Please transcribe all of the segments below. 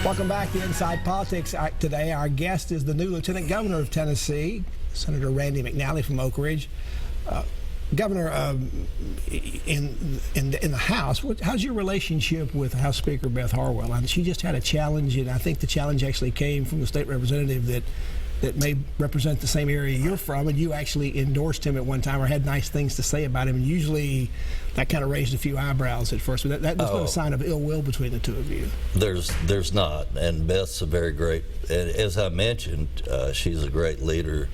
Welcome back to Inside Politics. Today, our guest is the new Lieutenant Governor of Tennessee, Senator Randy McNally from Oak Ridge. Governor, in the House, how's your relationship with House Speaker Beth Harwell? And she just had a challenge, and I think the challenge actually came from the state representative that may represent the same area you're from, and you actually endorsed him at one time or had nice things to say about him. And usually that kind of raised a few eyebrows at first, but that's not a sign of ill will between the two of you. There's not, and Beth's a very great, as I mentioned, she's a great leader.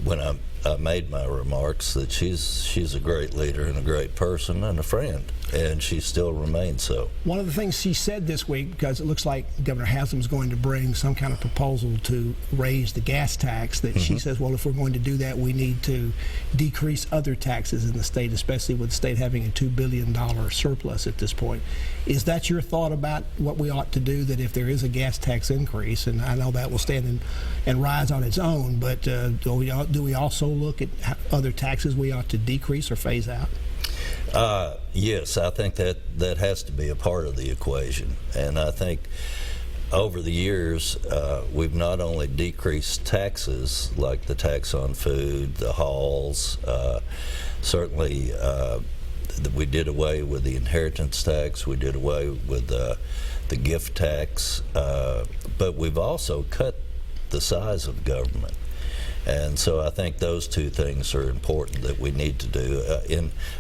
When I made my remarks that she's a great leader and a great person and a friend, and she still remains so. One of the things she said this week, because it looks like Governor Haslam's going to bring some kind of proposal to raise the gas tax, that she says, well, if we're going to do that, we need to decrease other taxes in the state, especially with the state having a $2 billion surplus at this point. Is that your thought about what we ought to do, that if there is a gas tax increase, and I know that will stand and rise on its own, but do we also look at other taxes we ought to decrease or phase out? Yes, I think that has to be a part of the equation. And I think over the years, we've not only decreased taxes, like the tax on food, the halls, certainly we did away with the inheritance tax, we did away with the gift tax, but we've also cut the size of government. And so I think those two things are important that we need to do.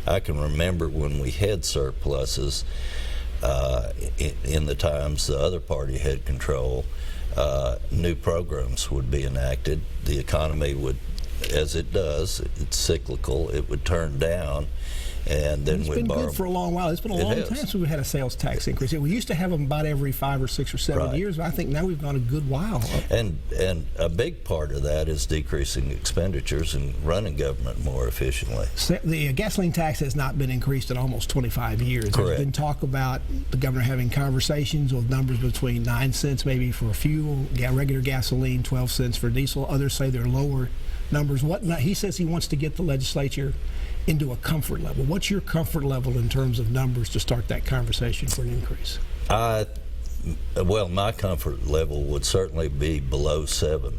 I can remember when we had surpluses in the times the other party had control, new programs would be enacted. The economy would, as it does, it's cyclical, it would turn down. And then it's been good for a long while. It's been a long time since we've had a sales tax increase. We used to have them about every 5 or 6 or 7 years, but I think now we've gone a good while. And a big part of that is decreasing expenditures and running government more efficiently. The gasoline tax has not been increased in almost 25 years. Correct. There's been talk about the governor having conversations with numbers between 9 cents maybe for fuel, regular gasoline, 12 cents for diesel. Others say they're lower numbers. He says he wants to get the legislature into a comfort level. What's your comfort level in terms of numbers to start that conversation for an increase? Well, my comfort level would certainly be below 7.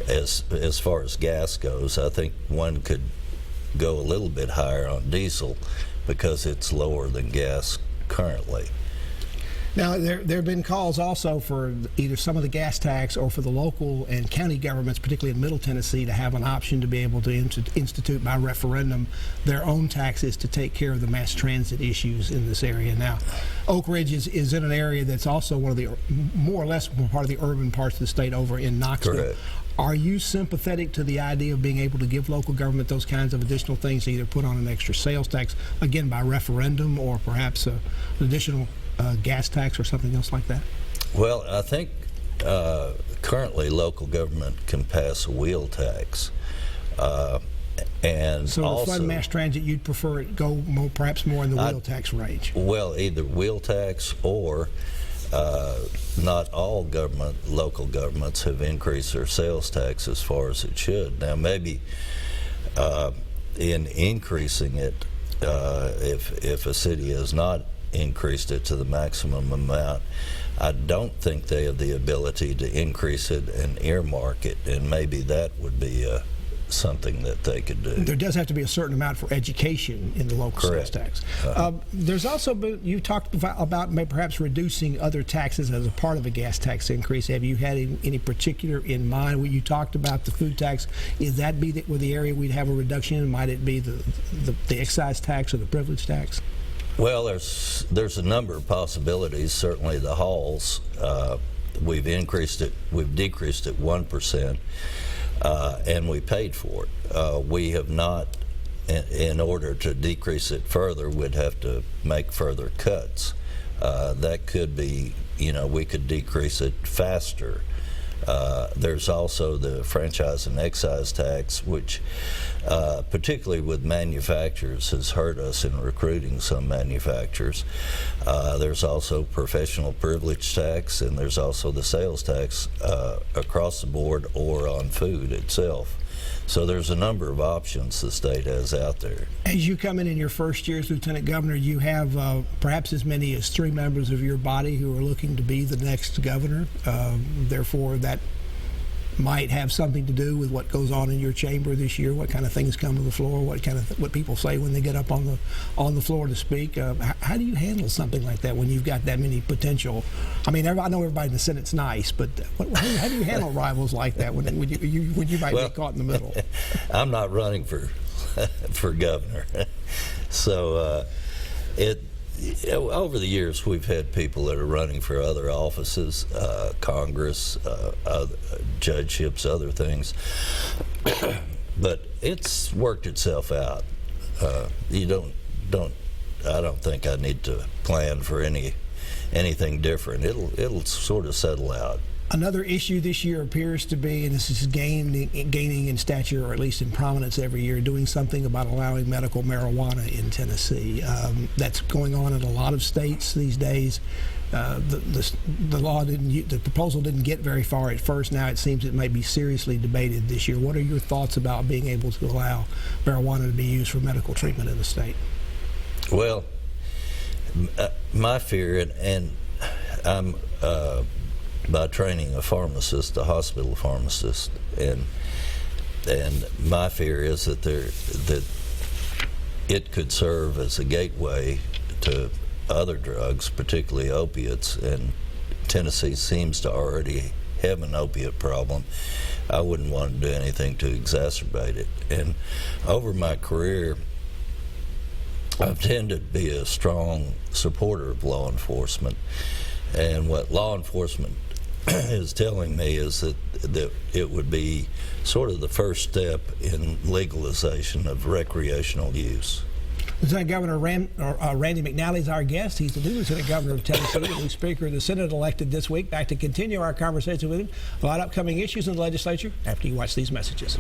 As far as gas goes, I think one could go a little bit higher on diesel because it's lower than gas currently. Now, there have been calls also for either some of the gas tax or for the local and county governments, particularly in Middle Tennessee, to have an option to be able to institute by referendum their own taxes to take care of the mass transit issues in this area. Now, Oak Ridge is in an area that's also one of the, more or less part of the urban parts of the state over in Knoxville. Correct. Are you sympathetic to the idea of being able to give local government those kinds of additional things, either put on an extra sales tax, again, by referendum, or perhaps an additional gas tax or something else like that? Well, I think currently local government can pass a wheel tax. And so also, to fund mass transit, you'd prefer it go perhaps more in the wheel tax range? Well, either wheel tax or not all local governments have increased their sales tax as far as it should. Now, maybe in increasing it, if a city has not increased it to the maximum amount, I don't think they have the ability to increase it and earmark it, and maybe that would be something that they could do. There does have to be a certain amount for education in the local sales tax. There's also been, you talked about perhaps reducing other taxes as a part of a gas tax increase. Have you had any particular in mind? When you talked about the food tax, is that with the area we'd have a reduction in? Might it be the excise tax or the privilege tax? Well, there's a number of possibilities. Certainly the halls, we've decreased it 1%, and we paid for it. We have not, in order to decrease it further, we'd have to make further cuts. That could be, we could decrease it faster. There's also the franchise and excise tax, which particularly with manufacturers has hurt us in recruiting some manufacturers. There's also professional privilege tax, and there's also the sales tax across the board or on food itself. So there's a number of options the state has out there. As you come in your first year as Lieutenant Governor, you have perhaps as many as 3 members of your body who are looking to be the next governor. Therefore, that might have something to do with what goes on in your chamber this year, what kind of things come to the floor, what people say when they get up on the floor to speak. How do you handle something like that when you've got that many potential? I mean, I know everybody in the Senate's nice, but how do you handle rivals like that when you might get caught in the middle? I'm not running for governor, so over the years, we've had people that are running for other offices, Congress, judgeships, other things. But it's worked itself out. I don't think I need to plan for anything different. It'll sort of settle out. Another issue this year appears to be, and this is gaining in stature, or at least in prominence every year, doing something about allowing medical marijuana in Tennessee. That's going on in a lot of states these days. The proposal didn't get very far at first. Now it seems it may be seriously debated this year. What are your thoughts about being able to allow marijuana to be used for medical treatment in the state? Well, my fear, and I'm by training a pharmacist, a hospital pharmacist, and my fear is that it could serve as a gateway to other drugs, particularly opiates, and Tennessee seems to already have an opiate problem. I wouldn't want to do anything to exacerbate it. And over my career, I've tended to be a strong supporter of law enforcement. And what law enforcement is telling me is that it would be sort of the first step in legalization of recreational use. Lieutenant Governor Randy McNally is our guest. He's the new Lieutenant Governor of Tennessee, the new Speaker of the Senate elected this week. Back to continue our conversation with him about upcoming issues in the legislature after you watch these messages.